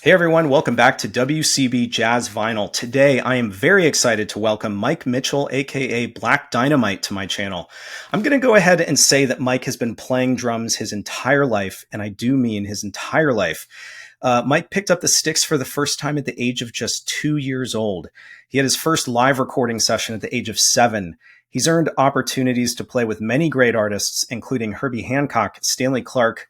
Hey everyone, welcome back to WCB Jazz Vinyl. Today I am very excited to welcome Mike Mitchell, aka Blaque Dynamite, to my channel. I'm going to go ahead and say that Mike has been playing drums his entire life, and I do mean his entire life. Mike picked up the sticks for the first time at the age of just 2 years old. He had his first live recording session at the age of 7. He's earned opportunities to play with many great artists, including Herbie Hancock, Stanley Clarke,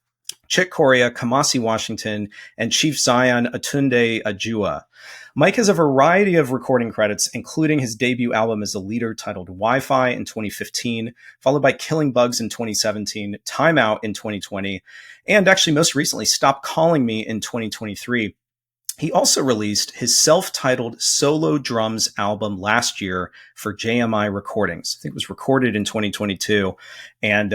Chick Corea, Kamasi Washington, and Chief Zion Atunde Ajua. Mike has a variety of recording credits, including his debut album as a leader titled Wi-Fi in 2015, followed by Killing Bugs in 2017, Time Out in 2020, and actually most recently Stop Calling Me in 2023. He also released his self-titled solo drums album last year for JMI Recordings. I think it was recorded in 2022 and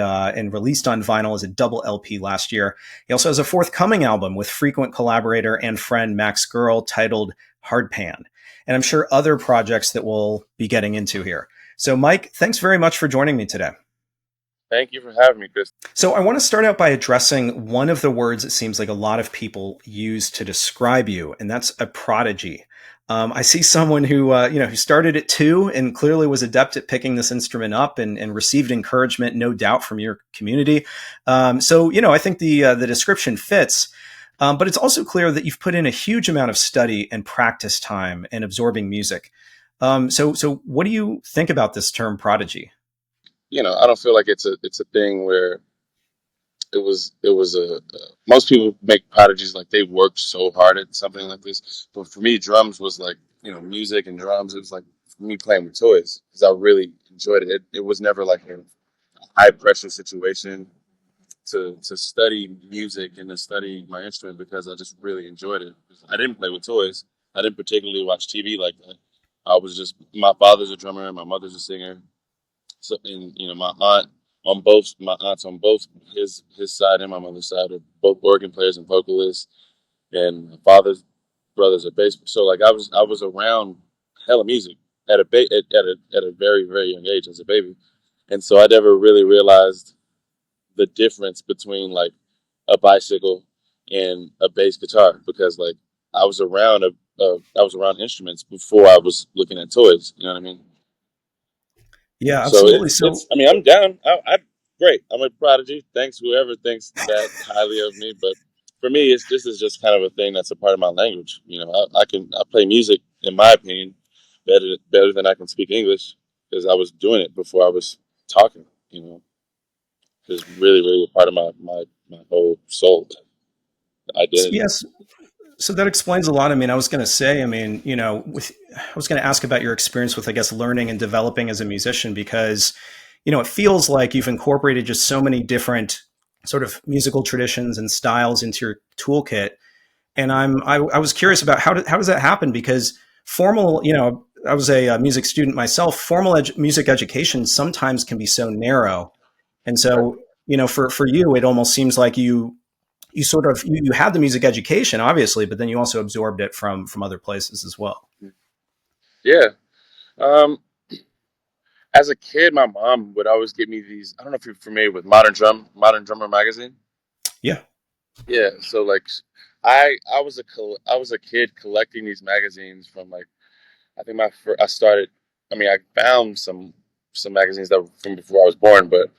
released on vinyl as a double LP last year. He also has a forthcoming album with frequent collaborator and friend Max Girl titled Hard Pan. And I'm sure other projects that we'll be getting into here. So Mike, thanks very much for joining me today. Thank you for having me, Chris. So I want to start out by addressing one of the words it seems like a lot of people use to describe you, and that's a prodigy. I see someone who started at 2 and clearly was adept at picking this instrument up and received encouragement, no doubt, from your community. I think the description fits. But it's also clear that you've put in a huge amount of study and practice time in absorbing music. So what do you think about this term prodigy? I don't feel like it's a thing where most people make prodigies like they worked so hard at something like this. But for me, drums was like, music and drums. It was like me playing with toys because I really enjoyed it. It was never like a high pressure situation to study music and to study my instrument because I just really enjoyed it. I didn't play with toys. I didn't particularly watch TV like that. My father's a drummer and my mother's a singer. So, and my aunts on both his side and my mother's side are both organ players and vocalists, and my father's brothers are bass. So like I was around hella music at a very very young age as a baby, and so I never really realized the difference between like a bicycle and a bass guitar because like I was around I was around instruments before I was looking at toys. You know what I mean? Yeah, So absolutely. So I mean, I'm down. Great. I'm a prodigy. Thanks, whoever thinks that highly of me. But for me, this is just kind of a thing that's a part of my language. I play music, in my opinion, better than I can speak English because I was doing it before I was talking. It's really, really a part of my whole soul identity. yes, so that explains a lot. I mean, I was going to say, I was going to ask about your experience with, I guess, learning and developing as a musician, because, it feels like you've incorporated just so many different sort of musical traditions and styles into your toolkit. And I was curious about how does that happen? Because formal, I was a music student myself. Formal music education sometimes can be so narrow. And Right. so, for you, it almost seems like you sort of you had the music education, obviously, but then you also absorbed it from other places as well. Yeah. Um, as a kid, my mom would always give me these. I don't know if you're familiar with Modern Drummer magazine. Yeah. Yeah, so like I was a kid collecting these magazines from like I think I started. I mean, I found some magazines that were from before I was born, but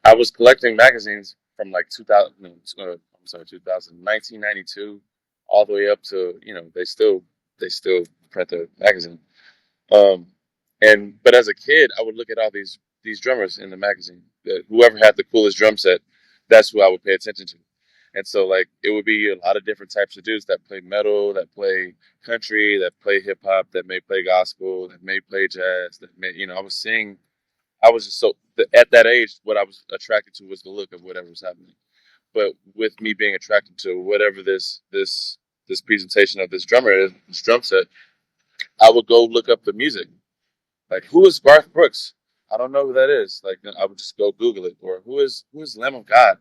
I was collecting magazines from like 2000. I'm sorry, 2000, 1992, all the way up to they still print the magazine. Um, but as a kid, I would look at all these drummers in the magazine. Whoever had the coolest drum set, that's who I would pay attention to. And so like it would be a lot of different types of dudes that play metal, that play country, that play hip hop, that may play gospel, that may play jazz, that may I was just at that age what I was attracted to was the look of whatever was happening. But with me being attracted to whatever this presentation of this drummer is, this drum set, I would go look up the music. Like, who is Garth Brooks? I don't know who that is. Like, I would just go Google it. Or who is Lamb of God?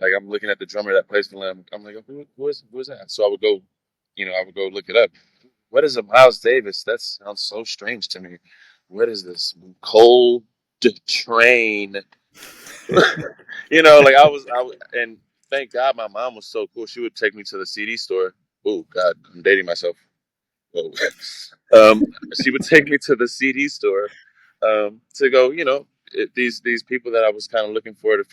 Like, I'm looking at the drummer that plays the Lamb. I'm like, who is that? So I would go look it up. What is a Miles Davis? That sounds so strange to me. What is this? Cold Train. Like and thank God my mom was so cool. She would take me to the CD store oh God, I'm dating myself. Whoa. She would take me to the CD store to go, these people that I was kind of looking for to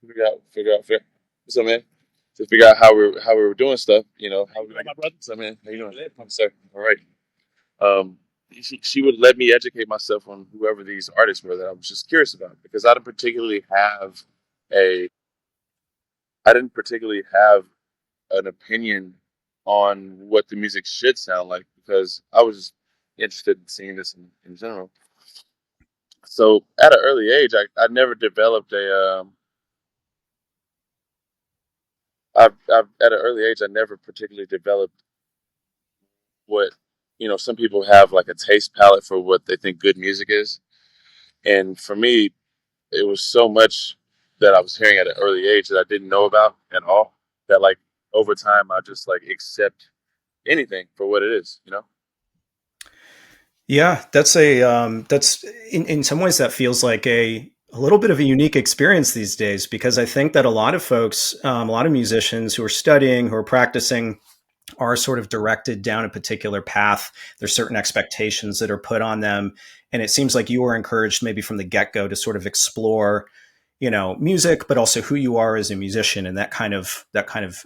what's up, man? To figure out how we were doing stuff, how we, my brother. What's up, man? How you doing? Sir. All right. Um, she would let me educate myself on whoever these artists were that I was just curious about because a I didn't particularly have an opinion on what the music should sound like because I was just interested in seeing this in general. So at an early age, I never developed at an early age, I never particularly developed what, some people have like a taste palette for what they think good music is. And for me, it was so much that I was hearing at an early age that I didn't know about at all that like over time, I just like accept anything for what it is. Yeah, that's in some ways that feels like a little bit of a unique experience these days because I think that a lot of folks, a lot of musicians who are studying, who are practicing, are sort of directed down a particular path. There's certain expectations that are put on them, and it seems like you were encouraged maybe from the get go to sort of explore, music, but also who you are as a musician, and that kind of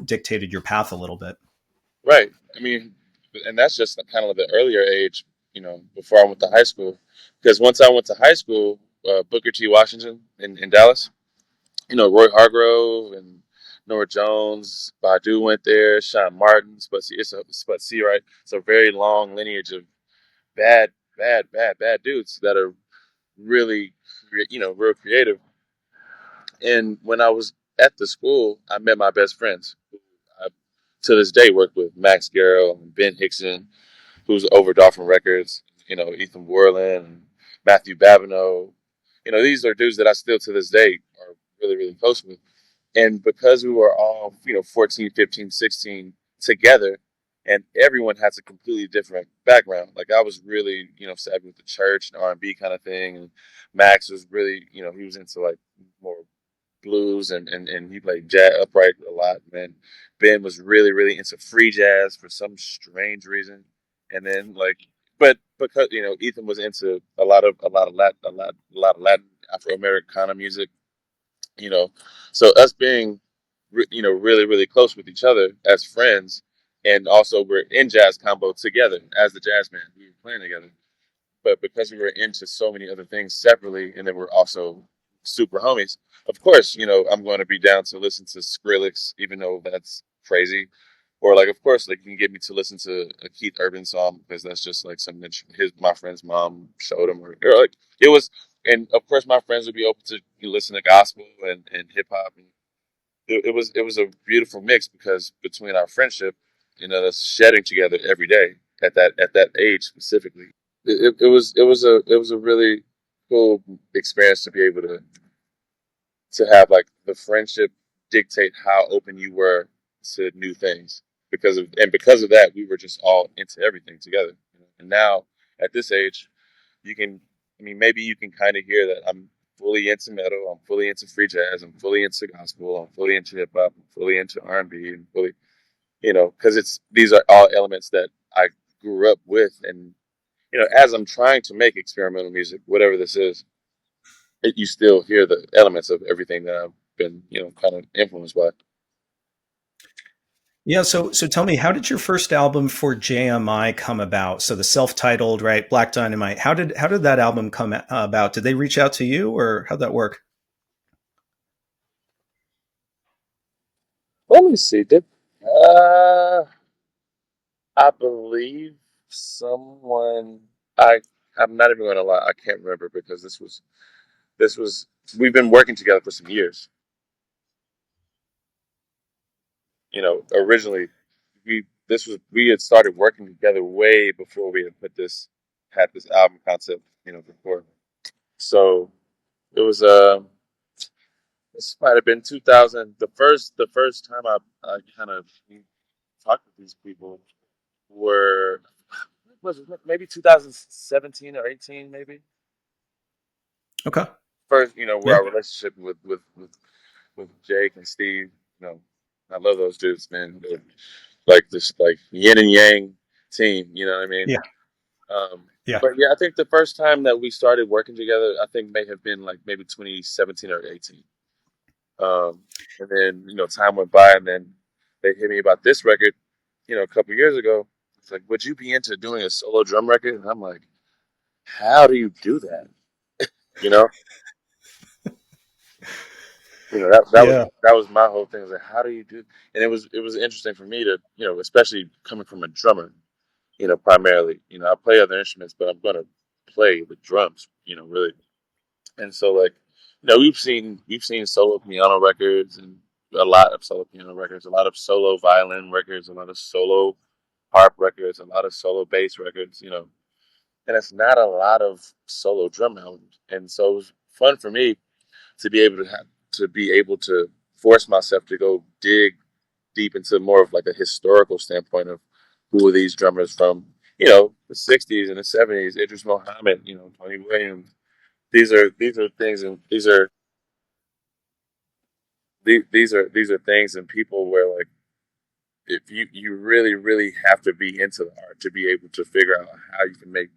dictated your path a little bit. Right. I mean, and that's just kind of the earlier age, before I went to high school. Because once I went to high school, Booker T. Washington in Dallas, Roy Hargrove and Nora Jones, Badu went there, Sean Martin, Spud C, right? It's a very long lineage of bad, bad dudes that are really, real creative. And when I was at the school, I met my best friends, who I to this day work with Max Garrow and Ben Hickson, who's over Dolphin Records, Ethan Worland, and Matthew Babineau. These are dudes that I still to this day are really, really close with. And because we were all, 14, 15, 16 together, and everyone has a completely different background. Like I was really, savvy with the church and R&B kind of thing. And Max was really, he was into like more blues and he played jazz upright a lot, man. Ben was really, really into free jazz for some strange reason. And then like but because Ethan was into a lot of Latin Afro Americana music, you know. So us being really, really close with each other as friends and also we're in jazz combo together as the jazz band. We were playing together but because we were into so many other things separately, and then we're also super homies. Of course, I'm going to be down to listen to Skrillex, even though that's crazy. Or like, of course, like you can get me to listen to a Keith Urban song because that's just like something that my friend's mom showed him, or like it was. And of course, my friends would be open to listen to gospel and hip hop, and it was a beautiful mix because between our friendship, us shedding together every day at that age specifically it was a really cool experience to be able to have like the friendship dictate how open you were to new things because of that we were just all into everything together. And now at this age you can maybe you can kind of hear that I'm fully into metal, I'm fully into free jazz, I'm fully into gospel, I'm fully into hip hop, I'm fully into R&B and fully because it's these are all elements that I grew up with. And as I'm trying to make experimental music, whatever this is, you still hear the elements of everything that I've been, kind of influenced by. Yeah, so tell me, how did your first album for JMI come about? So the self-titled, right, Blaque Dynamite. How did that album come about? Did they reach out to you, or how'd that work? Let me see. I believe someone. I I'm not even going to lie. I can't remember because this was we've been working together for some years. Originally we had started working together way before we had this album concept. Before. So it was this might have been 2000. The first time I kind of talked with these people were was it maybe 2017 or 18 maybe. Okay. First, where Yeah. our relationship with Jake and Steve, I love those dudes, man. like this like yin and yang team. You know what I mean? Yeah. Um, Yeah. but yeah, I think the first time that we started working together, I think may have been like maybe 2017 or 18. And then time went by, and then they hit me about this record, a couple years ago. It's like, would you be into doing a solo drum record? And I'm like, how do you do that? You know, Yeah. that was my whole thing. I was like, how do you do? And it was interesting for me to, especially coming from a drummer, primarily. I play other instruments, but I'm gonna play the drums, really. And so like, we've seen solo piano records and a lot of solo piano records, a lot of solo violin records, a lot of solo harp records, a lot of solo bass records, and it's not a lot of solo drum albums. And so it was fun for me to be able to force myself to go dig deep into more of like a historical standpoint of who are these drummers from, the '60s and the '70s, Idris Muhammad, Tony Williams. These are things, and these are things and people where like if you really really have to be into the art to be able to figure out how you can make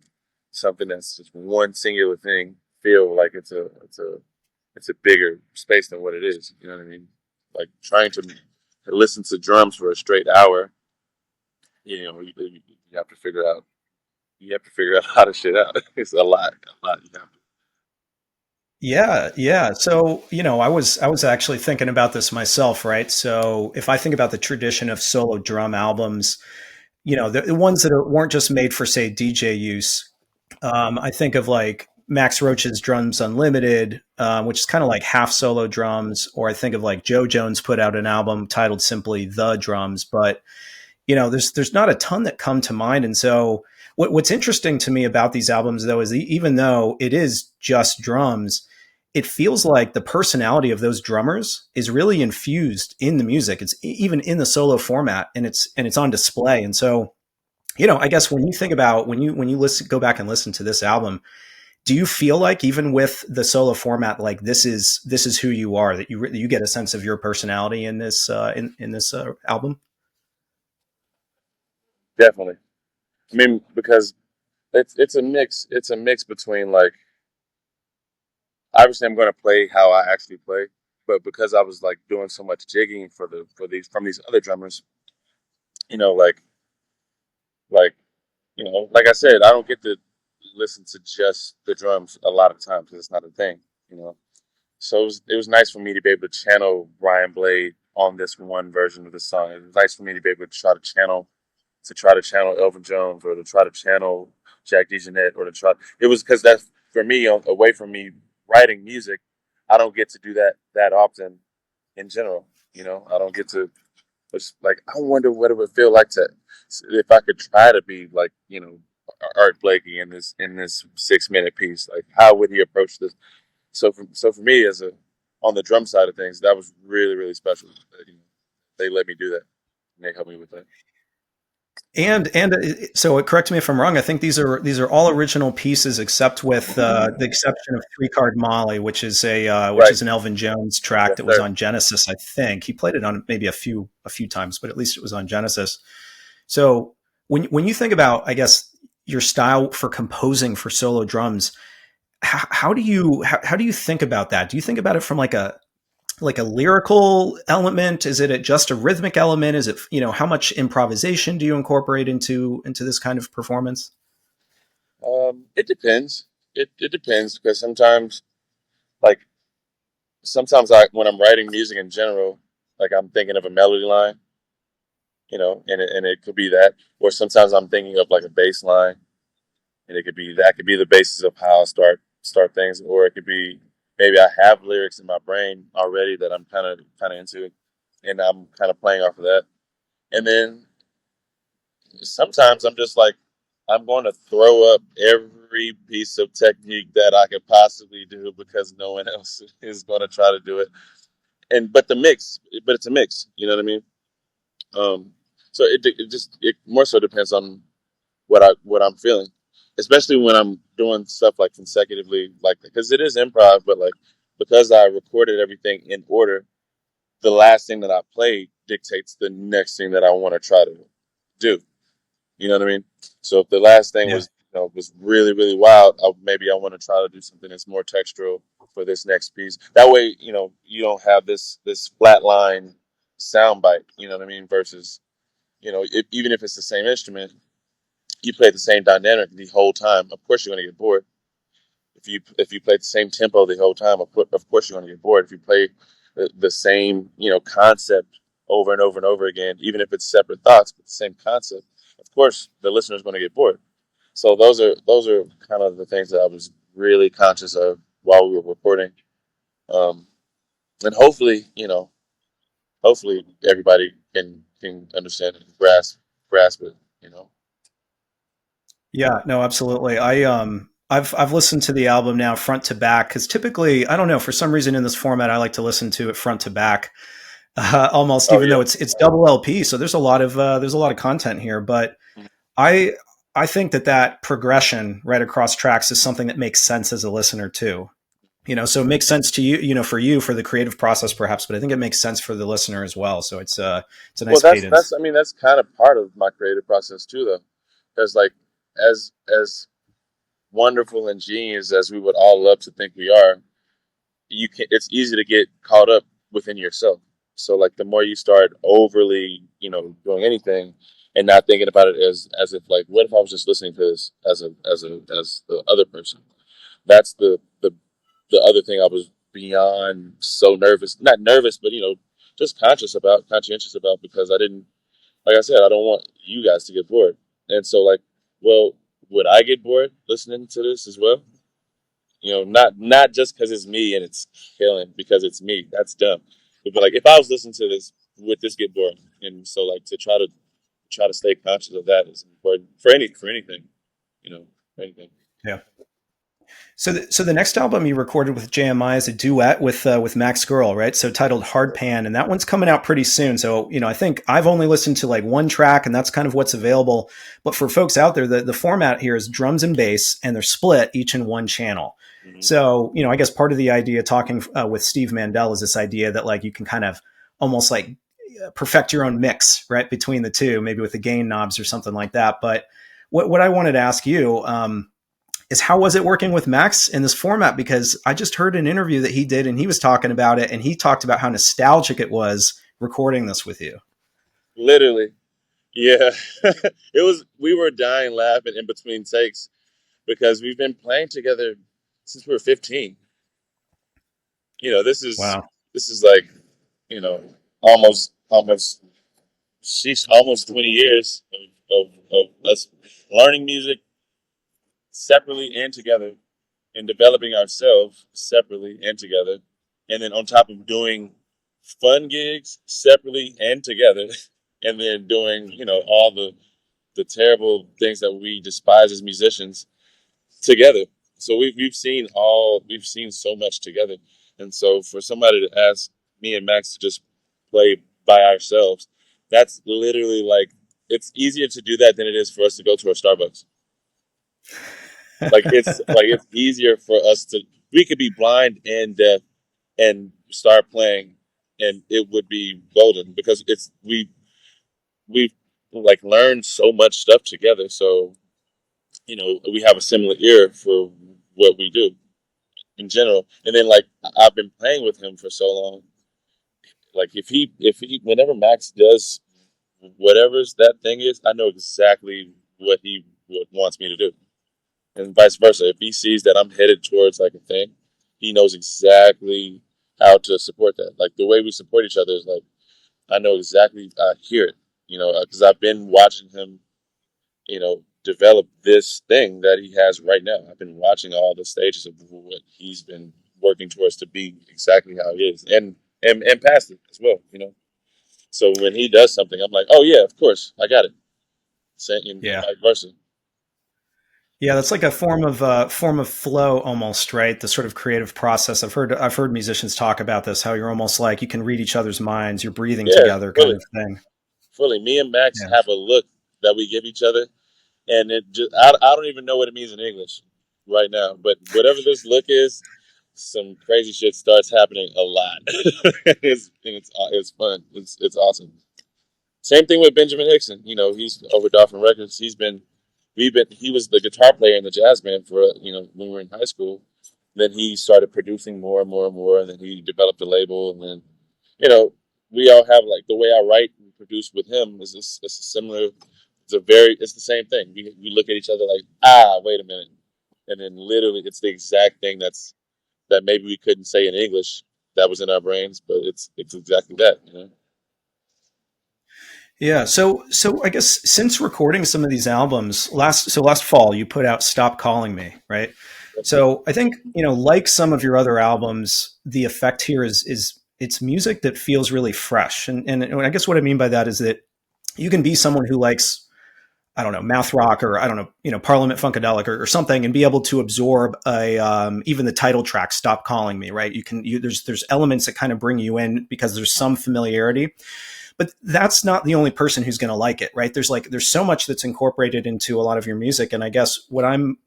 something that's just one singular thing feel like it's a bigger space than what it is. You know what I mean? Like trying to listen to drums for a straight hour. You have to figure out. You have to figure out how to shit out. It's a lot. You have to. Yeah, yeah. So, I was actually thinking about this myself, right? So, if I think about the tradition of solo drum albums, the ones that weren't just made for, say, DJ use, I think of like Max Roach's Drums Unlimited, which is kind of like half solo drums, or I think of like Joe Jones put out an album titled simply The Drums, but there's not a ton that come to mind. And so what's interesting to me about these albums though is even though it is just drums, it feels like the personality of those drummers is really infused in the music. It's even in the solo format, and it's on display. And so, I guess when you think about when you listen, go back and listen to this album, do you feel like even with the solo format, like this is who you are, that you get a sense of your personality in this in this album? Definitely. I mean, because it's a mix. It's a mix between like obviously I'm going to play how I actually play, but because I was like doing so much jigging for these from these other drummers, you know, like like like I said, I don't get to listen to just the drums a lot of times because it's not a thing, you know. So it was nice for me to be able to channel Brian Blade on this one version of the song. It was nice for me to be able to try to channel Elvin Jones or to try to channel Jack DeJohnette or to try. It was because that's for me away from me writing music. I don't get to do that often in general. I don't get to. It's like I wonder what it would feel like to if I could try to be like Art Blakey in this 6 minute piece. Like how would he approach this? So for me as a on the drum side of things, that was really really special. They let me do that and they helped me with that. And so, correct me if I'm wrong. I think these are all original pieces, except with the exception of Three Card Molly, which Right. is an Elvin Jones track Yes, that was sir. on Genesis. I think he played it on maybe a few times, but at least it was on Genesis. So when you think about, I guess, your style for composing for solo drums, how do you think about that? Do you think about it from like a lyrical element? Is it just a rhythmic element? Is it, how much improvisation do you incorporate into this kind of performance? It depends. It depends because like sometimes when I'm writing music in general, like I'm thinking of a melody line, and it could be that, or sometimes I'm thinking of like a bass line, and that could be the basis of how I start things, or it could be maybe I have lyrics in my brain already that I'm kind of into, and I'm kind of playing off of that, and then sometimes I'm just like, I'm going to throw up every piece of technique that I could possibly do because no one else is going to try to do it. But it's a mix. You know what I mean? Um, so it more so depends on what I'm feeling, especially when I'm doing stuff like consecutively, like because it is improv, but like because I recorded everything in order, the last thing that I played dictates the next thing that I want to try to do. You know what I mean? So if the last thing Yeah. was, was really, really wild, maybe I want to try to do something that's more textural for this next piece. That way, you don't have this flat line sound bite. You know what I mean? Versus, even if it's the same instrument, you play the same dynamic the whole time. Of course, you're going to get bored. If you play the same tempo the whole time, of course you're going to get bored. If you play the same concept over and over and over again, even if it's separate thoughts, but the same concept, of course the listener is going to get bored. So those are kind of the things that I was really conscious of while we were recording, and hopefully everybody can understand and grasp it. Yeah, no, absolutely. I've listened to the album now front to back because typically, I don't know, for some reason in this format I like to listen to it front to back. Almost, Oh even yeah. though it's double LP, so there's a lot of content here. But I I think that progression right across tracks is something that makes sense as a listener too. So it makes sense to you, for the creative process perhaps, but I think it makes sense for the listener as well. So it's a Well, nice that's cadence. I mean that's kind of part of my creative process too, though, because like as wonderful and genius as we would all love to think we are, it's easy to get caught up within yourself. So like the more you start overly, doing anything and not thinking about it as if like, what if I was just listening to this as the other person? That's the other thing I was beyond so nervous, not nervous, but just conscientious about, because I didn't, like I said, I don't want you guys to get bored. And so like, well, would I get bored listening to this as well? Not just because it's me and it's killing because it's me. That's dumb. But like, if I was listening to this, would this get boring? And so like to try to stay conscious of that is important for anything, for anything. Yeah. So the next album you recorded with JMI is a duet with Max Girl, right? So titled Hard Pan, and that one's coming out pretty soon. So I think I've only listened to like one track, and that's kind of what's available. But for folks out there, the format here is drums and bass, and they're split each in one channel. Mm-hmm. So I guess part of the idea talking with Steve Mandel is this idea that like you can kind of almost like perfect your own mix right between the two, maybe with the gain knobs or something like that. But what I wanted to ask you. Is how was it working with Max in this format? Because I just heard an interview that he did and he was talking about it and he talked about how nostalgic it was recording this with you. Literally, yeah. It was. We were dying laughing in between takes because we've been playing together since we were 15. This is Wow. this is like you know almost she's almost 20 years of us learning music separately and together, and developing ourselves separately and together, and then on top of doing fun gigs separately and together, and then doing all the terrible things that we despise as musicians together. So we've seen so much together, and so for somebody to ask me and Max to just play by ourselves, that's literally like, it's easier to do that than it is for us to go to a Starbucks. It's easier for us to, we could be blind and deaf and start playing, and it would be golden because we've like learned so much stuff together. So we have a similar ear for what we do in general. And then like I've been playing with him for so long. Like if he whenever Max does whatever's that thing is, I know exactly what he wants me to do, and vice versa. If he sees that I'm headed towards like a thing, he knows exactly how to support that. Like the way we support each other is like, I know exactly. I hear it, because I've been watching him, develop this thing that he has right now. I've been watching all the stages of what he's been working towards to be exactly how he is, and past it as well. So when he does something, I'm like, oh yeah, of course, I got it. And Yeah. vice versa. Yeah, that's like a form of flow almost, right? The sort of creative process. I've heard musicians talk about this, how you're almost like you can read each other's minds, you're breathing Yeah, together kind fully, of thing. fully. Me and Max Yeah. have a look that we give each other, and it just I don't even know what it means in English right now, but whatever this look is, some crazy shit starts happening a lot. It's fun. It's awesome. Same thing with Benjamin Hickson. He's over Dolphin Records. He was the guitar player in the jazz band for when we were in high school. Then he started producing more and more and more, and then he developed a label, and then you know we all have like the way I write and produce with him is this. It's a similar. It's the same thing. We look at each other like, wait a minute, and then literally it's the exact thing that maybe we couldn't say in English that was in our brains, but it's exactly that. Yeah. So I guess since recording some of these albums last fall, you put out "Stop Calling Me," right? So I think like some of your other albums, the effect here is it's music that feels really fresh, and I guess what I mean by that is that you can be someone who likes, I don't know, math rock, or I don't know, Parliament Funkadelic, or something, and be able to absorb a even the title track, "Stop Calling Me," right? There's elements that kind of bring you in because there's some familiarity, but that's not the only person who's going to like it, right? There's so much that's incorporated into a lot of your music, and I guess what I'm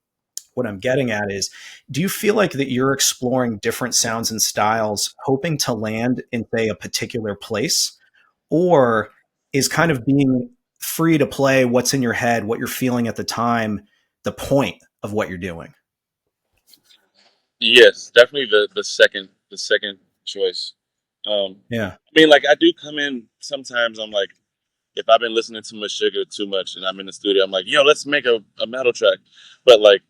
getting at is, do you feel like that you're exploring different sounds and styles, hoping to land in, say, a particular place, or is kind of being free to play what's in your head, what you're feeling at the time, the point of what you're doing? Yes, definitely the second choice. Yeah. I mean, like I do come in sometimes. I'm like, if I've been listening to much sugar too much, and I'm in the studio, I'm like, yo, let's make a metal track. But like,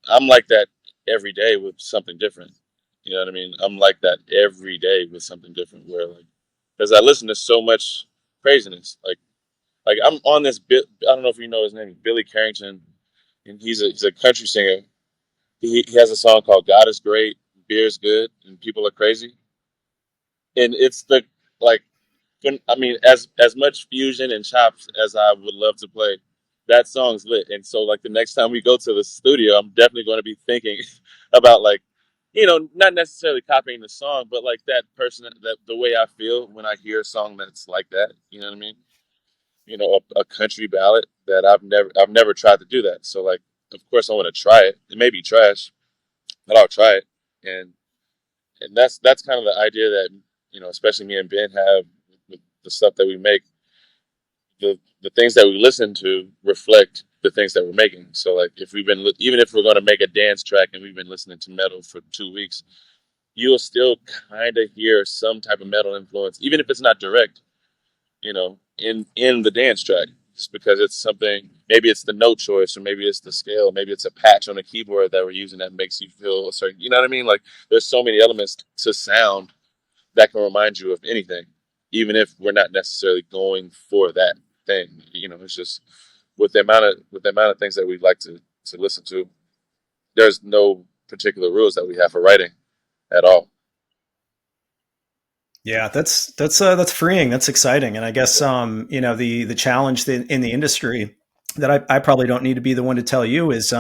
I'm like that every day with something different. You know what I mean? I'm like that every day with something different. Where like, because I listen to so much craziness. Like I'm on this bit. I don't know if you know his name, Billy Carrington, and he's a country singer. He has a song called "God is Great, Beer is Good, and People Are Crazy," and it's the like. I mean, as much fusion and chops as I would love to play, that song's lit. And so, like the next time we go to the studio, I'm definitely going to be thinking about like, not necessarily copying the song, but like that person, that the way I feel when I hear a song that's like that. You know what I mean? A country ballad that I've never tried to do that. So like, of course, I want to try it. It may be trash, but I'll try it. And that's kind of the idea that especially me and Ben have with the stuff that we make. The things that we listen to reflect the things that we're making. So like, if even if we're going to make a dance track and we've been listening to metal for 2 weeks, you'll still kind of hear some type of metal influence, even if it's not direct. In the dance track, just because it's something. Maybe it's the note choice, or maybe it's the scale, maybe it's a patch on a keyboard that we're using that makes you feel a certain. You know what I mean? Like, there's so many elements to sound that can remind you of anything, even if we're not necessarily going for that thing. It's just with the amount of things that we like to listen to. There's no particular rules that we have for writing at all. Yeah, that's freeing. That's exciting, and I guess the challenge in the industry that I probably don't need to be the one to tell you is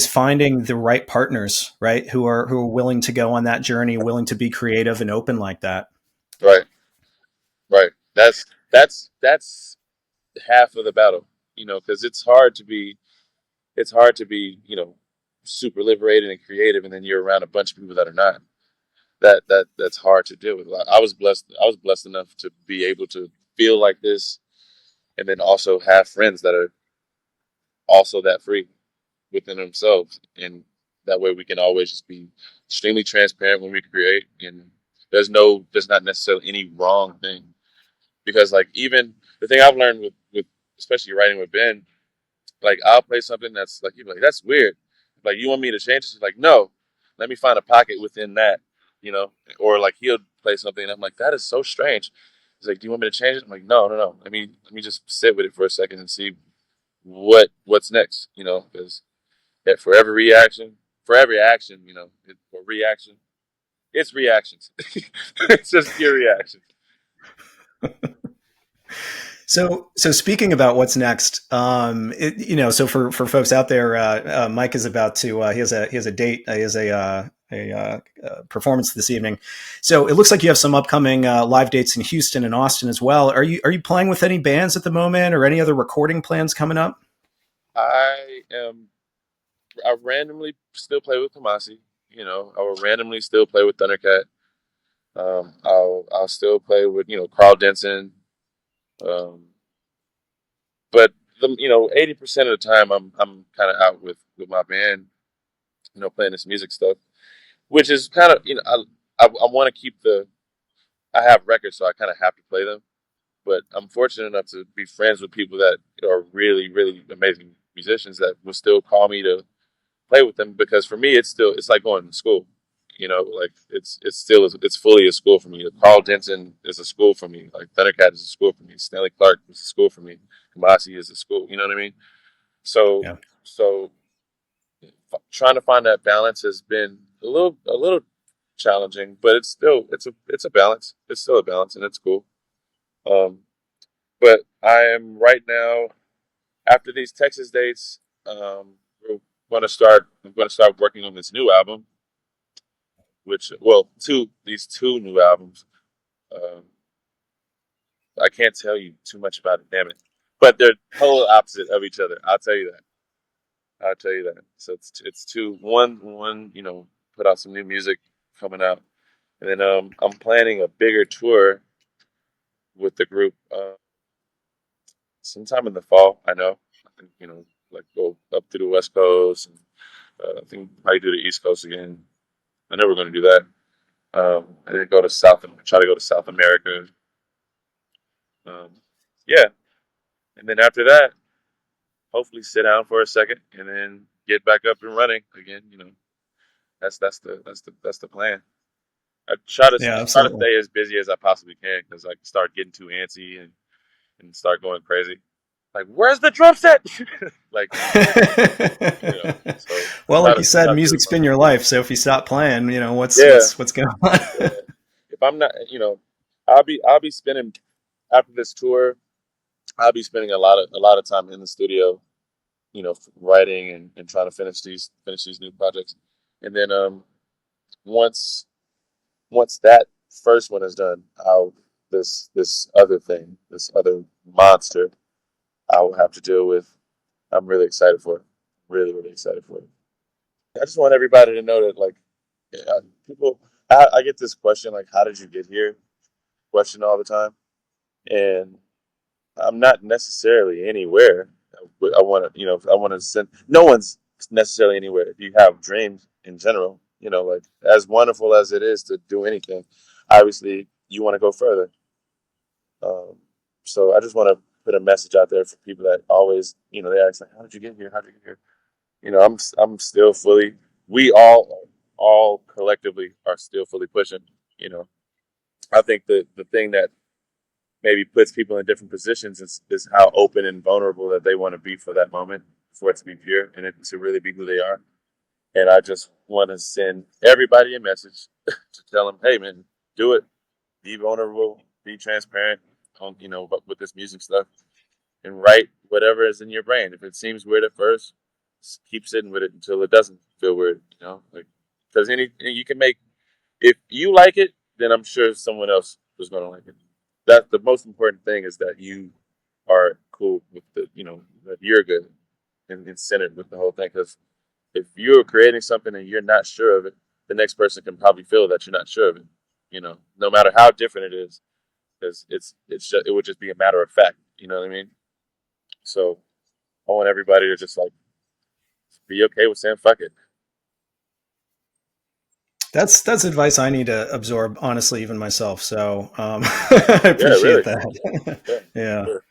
finding the right partners, right? Who are willing to go on that journey, willing to be creative and open like that. Right, right. That's half of the battle. Because it's hard to be super liberated and creative, and then you're around a bunch of people that are not. That's hard to deal with. I was blessed enough to be able to feel like this, and then also have friends that are also that free within themselves, and that way we can always just be extremely transparent when we create, and there's not necessarily any wrong thing, because like, even the thing I've learned with especially writing with Ben, like I'll play something that's like, you're like, that's weird, like, you want me to change this? Like, no, let me find a pocket within that, you know or like, he'll play something and I'm like, that is so strange. He's like, do you want me to change it? I'm like, no, no, no, let me just sit with it for a second and see what's next, because for every reaction, for every action, for reaction, it's reactions. It's just your reaction. So speaking about what's next, so for folks out there, Mike is about to he has a date, he has a performance this evening. So it looks like you have some upcoming live dates in Houston and Austin as well. Are you playing with any bands at the moment, or any other recording plans coming up? I am. I randomly still play with Kamasi. I will randomly still play with Thundercat. I'll still play with Carl Denson. Um, but 80% of the time I'm kind of out with my band, playing this music stuff, which is kind of I want to keep the I have records, so I kind of have to play them. But I'm fortunate enough to be friends with people that are really, really amazing musicians that will still call me to play with them, because for me it's like going to school. Like it's fully a school for me. Carl Denton is a school for me. Like Thundercat is a school for me. Stanley Clark is a school for me. Kamasi is a school. You know what I mean? So Yeah. so trying to find that balance has been a little challenging, but it's a balance. It's still a balance, and it's cool. Um, but I am right now, after these Texas dates. We're going to start. I'm going to start working on this new album, which, well, these two new albums. Um, I can't tell you too much about it, damn it. But they're total opposite of each other. I'll tell you that. I'll tell you that. So it's two. One. Put out some new music coming out, and then I'm planning a bigger tour with the group sometime in the fall. I know. I think, like go up to the West Coast, and I think probably do the East Coast again. I know we're going to do that. And then try to go to South America. Um, yeah, and then after that, hopefully sit down for a second and then get back up and running again. That's the plan. I Yeah, try to absolutely. stay as busy as I possibly can, because I can start getting too antsy and start going crazy. Like, where's the drum set? Like, so Well, try like to you said, try to do as music's much been as your I can. life. So if you stop playing, Yeah, what's going on? yeah. If I'm not, I'll be spending, after this tour, I'll be spending a lot of time in the studio, writing and trying to finish these new projects. And then once once that first one is done, I'll this other thing, this other monster I will have to deal with. I'm really excited for it. Really, really excited for it. I just want everybody to know that, like, people, I get this question, like, how did you get here? Question all the time. And I'm not necessarily anywhere. I want to send, no one's necessarily anywhere. If you have dreams in general, like, as wonderful as it is to do anything, obviously you want to go further. Um, so I just want to put a message out there for people that always, they ask, like, how did you get here? How did you get here? I'm still fully, we all collectively are still fully pushing. You know, I think the thing that maybe puts people in different positions is how open and vulnerable that they want to be for that moment, for it to be pure and it to really be who they are. And I just want to send everybody a message to tell them, hey man, do it, be vulnerable, be transparent on, but with this music stuff, and write whatever is in your brain. If it seems weird at first, just keep sitting with it until it doesn't feel weird. Like, because you can make, if you like it, then I'm sure someone else is going to like it. That's the most important thing, is that you are cool with that you're good and centered with the whole thing. Because if you're creating something and you're not sure of it, the next person can probably feel that you're not sure of it. No matter how different it is, because it would just be a matter of fact. You know what I mean? So I want everybody to just, like, be okay with saying fuck it. That's advice I need to absorb, honestly, even myself. So I Yeah, appreciate really. that. Yeah, Yeah. sure.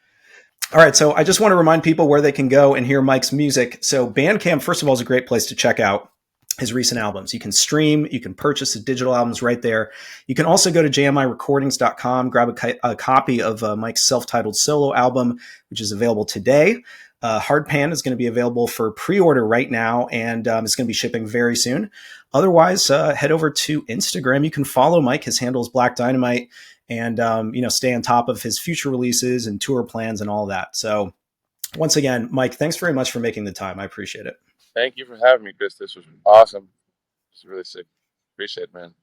All right, so I just want to remind people where they can go and hear Mike's music. So Bandcamp, first of all, is a great place to check out his recent albums. You can stream, you can purchase the digital albums right there. You can also go to jmirecordings.com, grab a copy of Mike's self-titled solo album, which is available today. Hardpan is going to be available for pre-order right now, and it's going to be shipping very soon. Otherwise, head over to Instagram. You can follow Mike. His handle is Blaque Dynamite, and stay on top of his future releases and tour plans and all that. So once again, Mike, thanks very much for making the time. I appreciate it. Thank you for having me, Chris. This was awesome. It's really sick. Appreciate it, man.